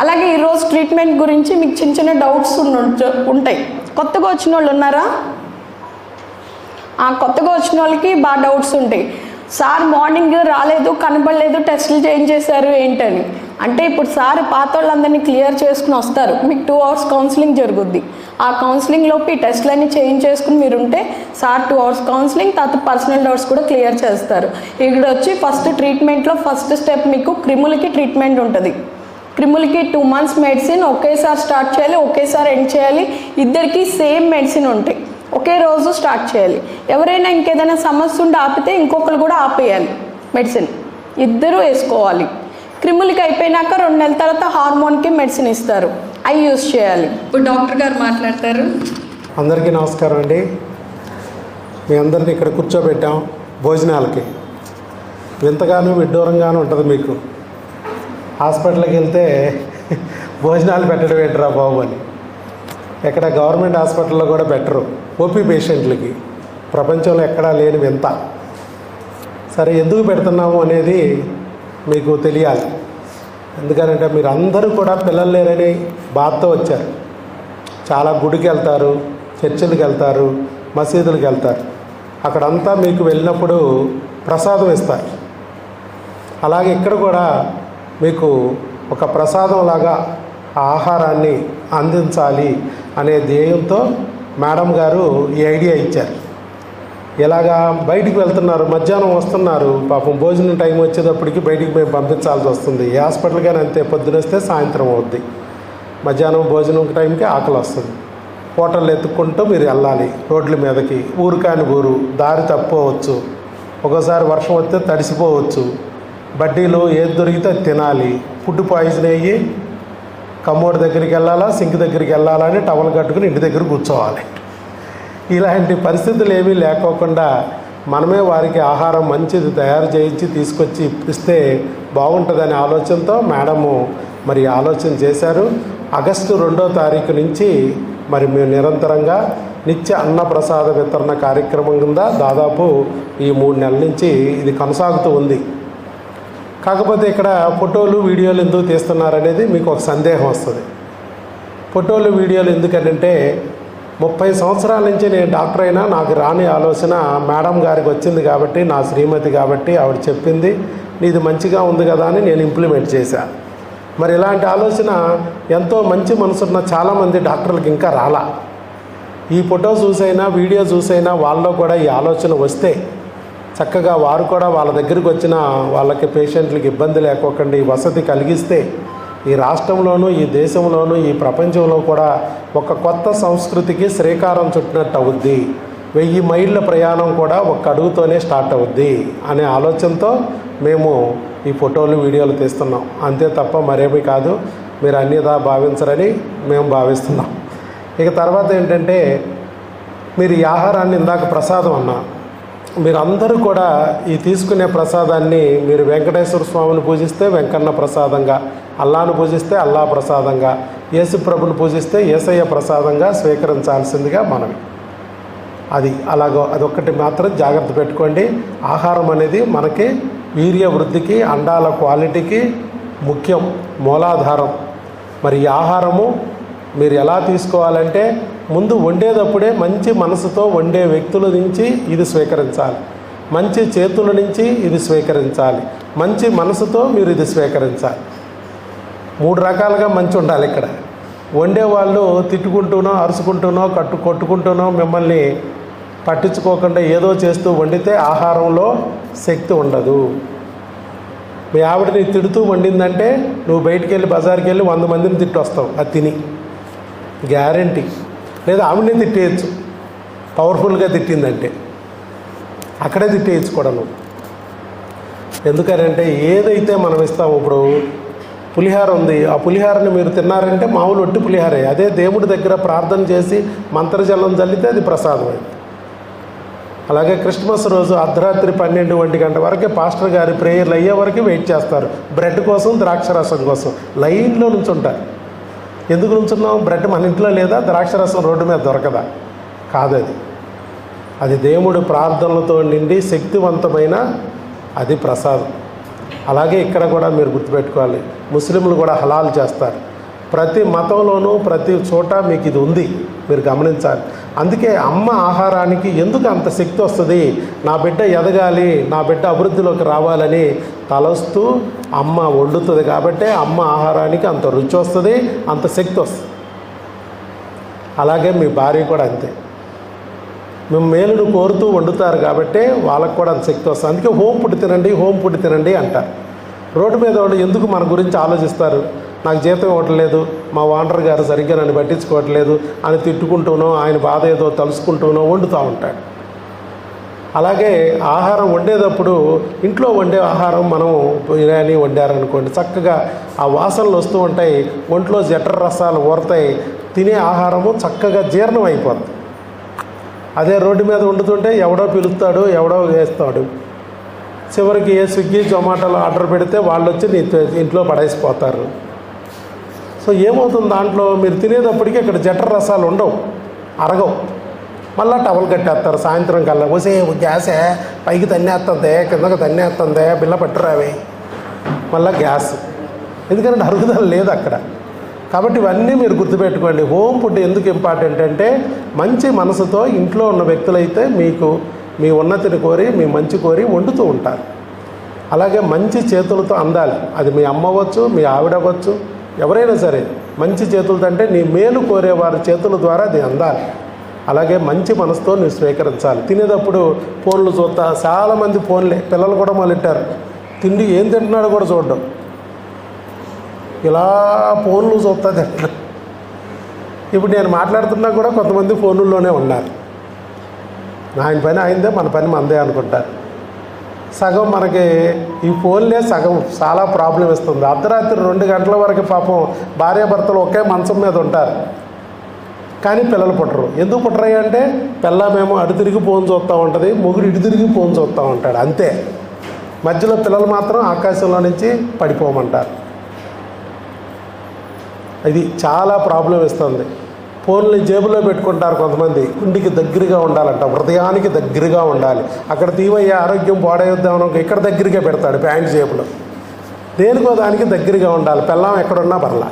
అలాగే ఈరోజు ట్రీట్మెంట్ గురించి మీకు చిన్న డౌట్స్ ఉంటాయి. కొత్తగా వచ్చిన వాళ్ళు ఉన్నారా? కొత్తగా వచ్చిన వాళ్ళకి బాగా డౌట్స్ ఉంటాయి. సార్ మార్నింగ్ రాలేదు, కనబడలేదు, టెస్టులు చేయించేశారు ఏంటని. అంటే ఇప్పుడు సార్ పాత వాళ్ళందరినీ క్లియర్ చేసుకుని వస్తారు. మీకు 2 hours కౌన్సిలింగ్ జరుగుద్ది. ఆ కౌన్సిలింగ్లోపు ఈ టెస్టులన్నీ చేయించేసుకుని మీరు ఉంటే సార్ 2 hours కౌన్సిలింగ్, తర్వాత పర్సనల్ డౌట్స్ కూడా క్లియర్ చేస్తారు. ఇక్కడ వచ్చి ఫస్ట్ ట్రీట్మెంట్లో ఫస్ట్ స్టెప్ మీకు క్రిములకి ట్రీట్మెంట్ ఉంటుంది. క్రిములకి 2 months మెడిసిన్ ఒకేసారి స్టార్ట్ చేయాలి, ఒకేసారి ఎండ్ చేయాలి. ఇద్దరికి సేమ్ మెడిసిన్ ఉంటాయి, ఒకే రోజు స్టార్ట్ చేయాలి. ఎవరైనా ఇంకేదైనా సమస్య ఉండి ఆపితే ఇంకొకరు కూడా ఆపేయాలి మెడిసిన్, ఇద్దరూ వేసుకోవాలి. క్రిములకి అయిపోయినాక 2 నెలల తర్వాత హార్మోన్కి మెడిసిన్ ఇస్తారు, అవి యూజ్ చేయాలి. ఇప్పుడు డాక్టర్ గారు మాట్లాడతారు. అందరికీ నమస్కారం అండి. మీ అందరినీ ఇక్కడ కూర్చోబెట్టాం భోజనాలకి. వింతగానూ విడ్డూరంగానూ ఉంటుంది మీకు. హాస్పిటల్కి వెళ్తే భోజనాలు పెట్టడం ఏంటరా బాబు అని. ఎక్కడ గవర్నమెంట్ హాస్పిటల్లో కూడా పెట్టరు ఓపీ పేషెంట్లకి. ప్రపంచంలో ఎక్కడా లేని వింత. సరే, ఎందుకు పెడుతున్నాము అనేది మీకు తెలియాలి. ఎందుకనంటే మీరు అందరూ కూడా పిల్లలు లేరని బాధతో వచ్చారు. చాలా గుడికి వెళ్తారు, చర్చిలకు వెళ్తారు, మసీదులకు వెళ్తారు. అక్కడంతా మీకు వెళ్ళినప్పుడు ప్రసాదం ఇస్తారు. అలాగే ఇక్కడ కూడా మీకు ఒక ప్రసాదంలాగా ఆహారాన్ని అందించాలి అనే ధ్యేయంతో మేడం గారు ఈ ఐడియా ఇచ్చారు. ఇలాగా బయటికి వెళ్తున్నారు, మధ్యాహ్నం వస్తున్నారు, పాపం భోజనం టైం వచ్చేటప్పటికి బయటికి మేము పంపించాల్సి వస్తుంది. ఏ హాస్పిటల్కైనా అంతే, పొద్దున వస్తే సాయంత్రం అవుద్ది. మధ్యాహ్నం భోజనం టైంకి ఆకలి వస్తుంది. హోటళ్ళు ఎత్తుక్కుంటూ మీరు వెళ్ళాలి రోడ్ల మీదకి. ఊరు కాని ఊరు, దారి తప్పుకోవచ్చు, ఒకసారి వర్షం వస్తే తడిసిపోవచ్చు, బడ్డీలు ఏది దొరికితే తినాలి, ఫుడ్ పాయిజన్ అయ్యి కమ్మోడి దగ్గరికి వెళ్ళాలా, సింక్ దగ్గరికి వెళ్ళాలని టవల్ కట్టుకుని ఇంటి దగ్గర కూర్చోవాలి. ఇలాంటి పరిస్థితులు ఏమీ లేకోకుండా మనమే వారికి ఆహారం మంచిది తయారు చేయించి తీసుకొచ్చి ఇస్తే బాగుంటుందనే ఆలోచనతో మేడము మరి ఆలోచన చేశారు. ఆగస్టు 2వ తారీఖు నుంచి మరి మేము నిరంతరంగా నిత్య అన్నప్రసాద వితరణ కార్యక్రమం కింద దాదాపు ఈ 3 నెలల నుంచి ఇది కొనసాగుతూ ఉంది. కాకపోతే ఇక్కడ ఫోటోలు వీడియోలు ఎందుకు తీస్తున్నారనేది మీకు ఒక సందేహం వస్తుంది. ఫోటోలు వీడియోలు ఎందుకంటే 30 సంవత్సరాల నుంచి నేను డాక్టర్ అయినా నాకు రాని ఆలోచన మేడం గారికి వచ్చింది కాబట్టి, నా శ్రీమతి కాబట్టి ఆవిడ చెప్పింది, నీది మంచిగా ఉంది కదా అని నేను ఇంప్లిమెంట్ చేశాను. మరి ఇలాంటి ఆలోచన ఎంతో మంచి మనసున్న చాలామంది డాక్టర్లకు ఇంకా రాలా. ఈ ఫోటో చూసైనా వీడియో చూసైనా వాళ్ళలో కూడా ఈ ఆలోచన వస్తే చక్కగా వారు కూడా వాళ్ళ దగ్గరికి వచ్చిన వాళ్ళకి పేషెంట్లకి ఇబ్బంది లేకోకుండా ఈ వసతి కలిగిస్తే ఈ రాష్ట్రంలోనూ ఈ దేశంలోనూ ఈ ప్రపంచంలో కూడా ఒక కొత్త సంస్కృతికి శ్రీకారం చుట్టినట్టు అవుద్ది. 1000 మైళ్ళ ప్రయాణం కూడా ఒక్క అడుగుతోనే స్టార్ట్ అవుద్ది అనే ఆలోచనతో మేము ఈ ఫోటోలు వీడియోలు తీస్తున్నాం. అంతే తప్ప మరేమీ కాదు. మీరు అన్యదా భావించరని మేము భావిస్తున్నాం. ఇక తర్వాత ఏంటంటే, మీరు ఈ ఆహారాన్ని ఇందాక ప్రసాదం అన్నా, మీరు అందరూ కూడా ఈ తీసుకునే ప్రసాదాన్ని మీరు వెంకటేశ్వర స్వామిని పూజిస్తే వెంకన్న ప్రసాదంగా, అల్లాను పూజిస్తే అల్లా ప్రసాదంగా, యేసు ప్రభుని పూజిస్తే యేసయ్య ప్రసాదంగా స్వీకరించాల్సిందిగా మనవి. అదొక్కటి మాత్రం జాగ్రత్త పెట్టుకోండి. ఆహారం అనేది మనకి వీర్య వృద్ధికి, అండాల క్వాలిటీకి ముఖ్యం, మూలాధారం. మరి ఈ ఆహారము మీరు ఎలా తీసుకోవాలంటే, ముందు వండేటప్పుడే మంచి మనసుతో వండే వ్యక్తుల నుంచి ఇది స్వీకరించాలి, మంచి చేతుల నుంచి ఇది స్వీకరించాలి, మంచి మనసుతో మీరు ఇది స్వీకరించాలి. 3 రకాలుగా మంచి ఉండాలి. ఇక్కడ వండేవాళ్ళు తిట్టుకుంటూనో అరుచుకుంటూనో కొట్టుకుంటూనో మిమ్మల్ని పట్టించుకోకుండా ఏదో చేస్తూ వండితే ఆహారంలో శక్తి ఉండదు. మీ ఆవిడని తిడుతూ వండిందంటే నువ్వు బయటికి వెళ్ళి బజార్కి వెళ్ళి 100 మందిని తిట్టి వస్తావు అది తిని, గ్యారంటీ. లేదా ఆవిడని తిట్టేయచ్చు, పవర్ఫుల్గా తిట్టిందంటే అక్కడే తిట్టేయచ్చు కూడా నువ్వు. ఎందుకనంటే ఏదైతే మనం ఇస్తాము, ఇప్పుడు పులిహార ఉంది, ఆ పులిహారని మీరు తిన్నారంటే మామూలు ఒట్టి పులిహారే. అదే దేవుడి దగ్గర ప్రార్థన చేసి మంత్రజలం చల్లితే అది ప్రసాదం అయింది. అలాగే క్రిస్మస్ రోజు అర్ధరాత్రి 12-1 గంట వరకే పాస్టర్ గారి ప్రేయర్లు అయ్యే వరకు వెయిట్ చేస్తారు. బ్రెడ్ కోసం, ద్రాక్షరసం కోసం లైన్లో నుంచుంటారు. ఎందుకు నుంచున్నాం? బ్రెడ్ మన ఇంట్లో లేదా, ద్రాక్షరసం రోడ్డు మీద దొరకదా? కాదది. అది దేవుడు ప్రార్థనలతో నిండి శక్తివంతమైన అది ప్రసాదం. అలాగే ఇక్కడ కూడా మీరు గుర్తుపెట్టుకోవాలి, ముస్లింలు కూడా హలాల్ చేస్తారు. ప్రతి మతంలోనూ ప్రతి చోట మీకు ఇది ఉంది, మీరు గమనించాలి. అందుకే అమ్మ ఆహారానికి ఎందుకు అంత శక్తి వస్తుంది, నా బిడ్డ ఎదగాలి, నా బిడ్డ అభివృద్ధిలోకి రావాలని తలస్తూ అమ్మ వండుతుంది. కాబట్టి అమ్మ ఆహారానికి అంత రుచి వస్తుంది, అంత శక్తి వస్తుంది. అలాగే మీ భార్య కూడా అంతే, మేము మేలును కోరుతూ వండుతారు కాబట్టి వాళ్ళకు కూడా అంత శక్తి వస్తుంది. అందుకే హోమ్ ఫుడ్ తినండి, హోమ్ ఫుడ్ తినండి అంటారు. రోడ్డు మీద వాళ్ళు ఎందుకు మన గురించి ఆలోచిస్తారు? నాకు జీతం ఇవ్వట్లేదు, మా ఓనర్ గారు సరిగ్గా నన్ను పట్టించుకోవట్లేదు అని తిట్టుకుంటూనో ఆయన బాధ ఏదో తలుసుకుంటూనో వండుతూ ఉంటాడు. అలాగే ఆహారం వండేటప్పుడు ఇంట్లో వండే ఆహారం మనం బిర్యానీ వండారనుకోండి, చక్కగా ఆ వాసనలు వస్తూ ఉంటాయి, ఒంట్లో జఠర రసాలు ఊరతాయి, తినే ఆహారము చక్కగా జీర్ణం అయిపోతుంది. అదే రోడ్డు మీద వండుతుంటే ఎవడో పిలుస్తాడు, ఎవడో వేస్తాడు, చివరికి ఏ స్విగ్గీ జొమాటోలో ఆర్డర్ పెడితే వాళ్ళు వచ్చి నీ ఇంట్లో పడేసిపోతారు. సో ఏమవుతుంది, దాంట్లో మీరు తినేటప్పటికీ ఇక్కడ జఠర రసాలు ఉండవు, అరగవు. మళ్ళీ టవల్ కట్టేస్తారు సాయంత్రం కల్లా, వసే గ్యాసే పైకి తన్నేస్తుంది, కిందకి తన్నేస్తుంది, బిల్ల పట్టురావే, మళ్ళీ గ్యాస్. ఎందుకంటే అరుగుదల లేదు అక్కడ. కాబట్టి ఇవన్నీ మీరు గుర్తుపెట్టుకోండి. హోమ్ ఫుడ్ ఎందుకు ఇంపార్టెంట్ అంటే, మంచి మనసుతో ఇంట్లో ఉన్న వ్యక్తులైతే మీకు మీ ఉన్నతిని కోరి, మీ మంచి కోరి వండుతూ ఉంటారు. అలాగే మంచి చేతులతో అందాలి. అది మీ అమ్మ అవ్వచ్చు, మీ ఆవిడ అవ్వచ్చు, ఎవరైనా సరే మంచి చేతులతో, అంటే నీ మేలు కోరే వారి చేతుల ద్వారా అది అందాలి. అలాగే మంచి మనసుతో నువ్వు స్వీకరించాలి. తినేటప్పుడు ఫోన్లు చూస్తా, చాలామంది ఫోన్లే, పిల్లలు కూడా మొదలెట్టారు, తిండి ఏం తింటున్నాడో కూడా చూడడం, ఇలా ఫోన్లు చూస్తా తింటున్నాడు. ఇప్పుడు నేను మాట్లాడుతున్నా కూడా కొంతమంది ఫోన్లోనే ఉన్నారు. ఆయన పని ఆయనదే, మన పని మనదే అనుకుంటారు. సగం మనకి ఈ ఫోన్లే సగం చాలా ప్రాబ్లం ఇస్తుంది. అర్ధరాత్రి 2 గంటల వరకు పాపం భార్యాభర్తలు ఒకే మంచం మీద ఉంటారు, కానీ పిల్లలు పుట్టరు. ఎందుకు పుట్టరాయి అంటే, పిల్లమేమో అటు తిరిగి ఫోన్ చూస్తూ ఉంటుంది, మొగుడు ఇటు తిరిగి ఫోన్ చూస్తూ ఉంటాడు, అంతే. మధ్యలో పిల్లలు మాత్రం ఆకాశంలో నుంచి పడిపోమంటారు. ఇది చాలా ప్రాబ్లం ఇస్తుంది. ఫోన్లు జేబులో పెట్టుకుంటారు కొంతమంది. గుండెకి దగ్గరగా ఉండాలంట, హృదయానికి దగ్గరగా ఉండాలి. అక్కడ తీవయ్యే ఆరోగ్యం పాడైద్దామని ఇక్కడ దగ్గరగా పెడతాడు ప్యాంట్ జేబులో. దేనికో దానికి దగ్గరగా ఉండాలి. పెళ్ళాం ఎక్కడున్నా పర్లా.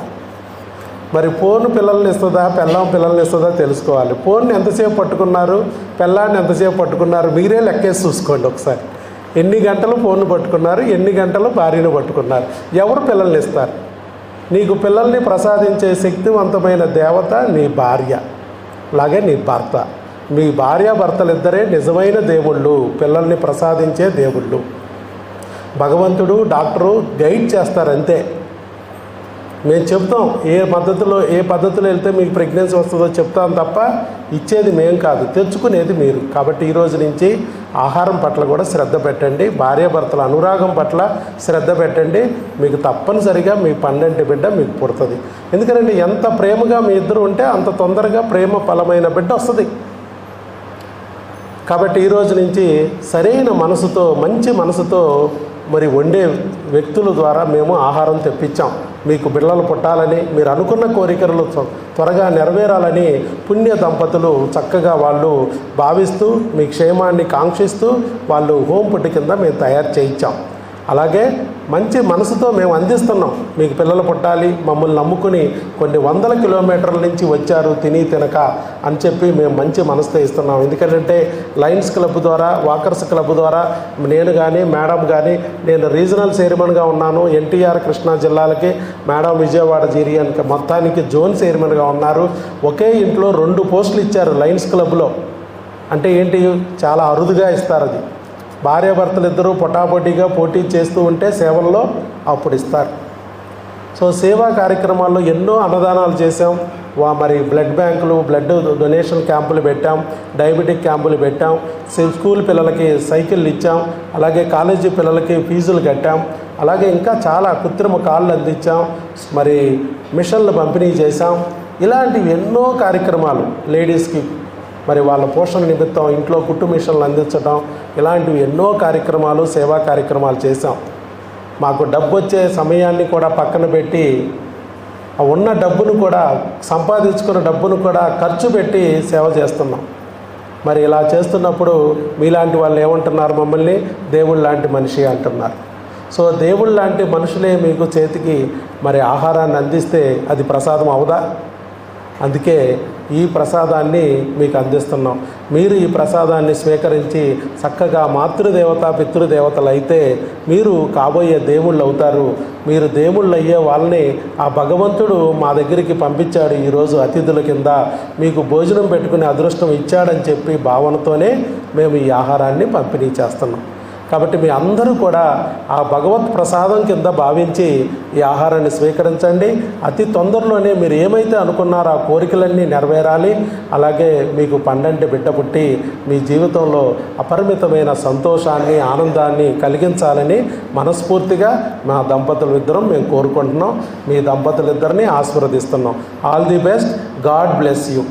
మరి ఫోన్ పిల్లల్ని ఇస్తుందా, పెళ్ళాం పిల్లల్ని ఇస్తుందా తెలుసుకోవాలి. ఫోన్ని ఎంతసేపు పట్టుకున్నారు, పెళ్ళాన్ని ఎంతసేపు పట్టుకున్నారు, మీరే లెక్కేసి చూసుకోండి ఒకసారి. ఎన్ని గంటలు ఫోన్ పట్టుకున్నారు, ఎన్ని గంటలు భార్యను పట్టుకున్నారు, ఎవరు పిల్లల్ని ఇస్తారు? నీకు పిల్లల్ని ప్రసాదించే శక్తివంతమైన దేవత నీ భార్య, అలాగే నీ భర్త. మీ భార్యాభర్తలిద్దరే నిజమైన దేవుళ్ళు, పిల్లల్ని ప్రసాదించే దేవుళ్ళు. భగవంతుడు డాక్టరు గైడ్ చేస్తారంతే. మేము చెప్తాం ఏ పద్ధతిలో వెళ్తే మీకు ప్రెగ్నెన్సీ వస్తుందో చెప్తాం తప్ప ఇచ్చేది మేం కాదు, తెచ్చుకునేది మీరు. కాబట్టి ఈరోజు నుంచి ఆహారం పట్ల కూడా శ్రద్ధ పెట్టండి, భార్యాభర్తల అనురాగం పట్ల శ్రద్ధ పెట్టండి. మీకు తప్పనిసరిగా మీ 12 బిడ్డ మీకు పుడుతుంది. ఎందుకంటే ఎంత ప్రేమగా మీ ఇద్దరు ఉంటే అంత తొందరగా ప్రేమ ఫలమైన బిడ్డ వస్తుంది. కాబట్టి ఈరోజు నుంచి సరైన మనసుతో, మంచి మనసుతో మరి వండే వ్యక్తుల ద్వారా మేము ఆహారం తెప్పించాం. మీకు బిడ్డలు పుట్టాలని, మీరు అనుకున్న కోరికలు త్వరగా నెరవేరాలని పుణ్య దంపతులు చక్కగా వాళ్ళు భావిస్తూ మీ క్షేమాన్ని కాంక్షిస్తూ వాళ్ళు హోమ్ ఫుడ్ కింద మేము తయారు చేయించాం. అలాగే మంచి మనసుతో మేము అందిస్తున్నాం. మీకు పిల్లలు పుట్టాలి, మమ్మల్ని నమ్ముకుని కొన్ని వందల కిలోమీటర్ల నుంచి వచ్చారు తిని తినక అని చెప్పి మేము మంచి మనసుతో ఇస్తున్నాం. ఎందుకంటే లయన్స్ క్లబ్ ద్వారా, వాకర్స్ క్లబ్ ద్వారా నేను కానీ మేడం కానీ, నేను రీజనల్ చైర్మన్గా ఉన్నాను ఎన్టీఆర్ కృష్ణా జిల్లాలకి, మేడం విజయవాడ జీరియానికి మొత్తానికి జోన్ చైర్మన్గా ఉన్నారు. ఒకే ఇంట్లో 2 పోస్టులు ఇచ్చారు లయన్స్ క్లబ్లో. అంటే ఏంటి, చాలా అరుదుగా ఇస్తారు. అది భార్యాభర్తలు ఇద్దరూ పొటాపోటీగా పోటీ చేస్తూ ఉంటే సేవల్లో అప్పుడు ఇస్తారు. సో సేవా కార్యక్రమాల్లో ఎన్నో అన్నదానాలు చేసాం. మరి బ్లడ్ బ్యాంకులు, బ్లడ్ డొనేషన్ క్యాంపులు పెట్టాం, డయాబెటిక్ క్యాంపులు పెట్టాం, స్కూల్ పిల్లలకి సైకిళ్ళు ఇచ్చాం, అలాగే కాలేజీ పిల్లలకి ఫీజులు కట్టాం, అలాగే ఇంకా చాలా కృత్రిమ కాళ్ళు అందించాం, మరి మిషన్లు పంపిణీ చేశాం. ఇలాంటివి ఎన్నో కార్యక్రమాలు లేడీస్కి మరి వాళ్ళ పోషణ నిమిత్తం ఇంట్లో కుట్టు మిషన్లు అందించడం, ఇలాంటివి ఎన్నో కార్యక్రమాలు, సేవా కార్యక్రమాలు చేశాం. మాకు డబ్బు వచ్చే సమయాన్ని కూడా పక్కన పెట్టి ఉన్న డబ్బును కూడా, సంపాదించుకున్న డబ్బును కూడా ఖర్చు పెట్టి సేవ చేస్తున్నాం. మరి ఇలా చేస్తున్నప్పుడు మీలాంటి వాళ్ళు ఏమంటున్నారు, మమ్మల్ని దేవుళ్ళ లాంటి మనిషి అంటున్నారు. సో దేవుళ్ళ లాంటి మనుషులే మీకు చేతికి మరి ఆహారాన్ని అందిస్తే అది ప్రసాదం అవుదా? అందుకే ఈ ప్రసాదాన్ని మీకు అందిస్తున్నాం. మీరు ఈ ప్రసాదాన్ని స్వీకరించి చక్కగా మాతృదేవత, పితృదేవతలు అయితే మీరు కాబోయే దేవుళ్ళు అవుతారు. మీరు దేవుళ్ళు అయ్యే వాళ్ళని ఆ భగవంతుడు మా దగ్గరికి పంపించాడు ఈరోజు అతిథుల కింద, మీకు భోజనం పెట్టుకునే అదృష్టం ఇచ్చాడని చెప్పి భావనతోనే మేము ఈ ఆహారాన్ని పంపిణీ చేస్తున్నాం. కాబట్టి మీ అందరూ కూడా ఆ భగవత్ ప్రసాదం కింద భావించి ఈ ఆహారాన్ని స్వీకరించండి. అతి తొందరలోనే మీరు ఏమైతే అనుకున్నారో ఆ కోరికలన్నీ నెరవేరాలి. అలాగే మీకు 12 బిడ్డ పుట్టి మీ జీవితంలో అపరిమితమైన సంతోషాన్ని, ఆనందాన్ని కలిగించాలని మనస్ఫూర్తిగా మా దంపతులిద్దరం మేము కోరుకుంటున్నాం. మీ దంపతులిద్దరిని ఆశీర్వదిస్తున్నాం. All the best. God bless you.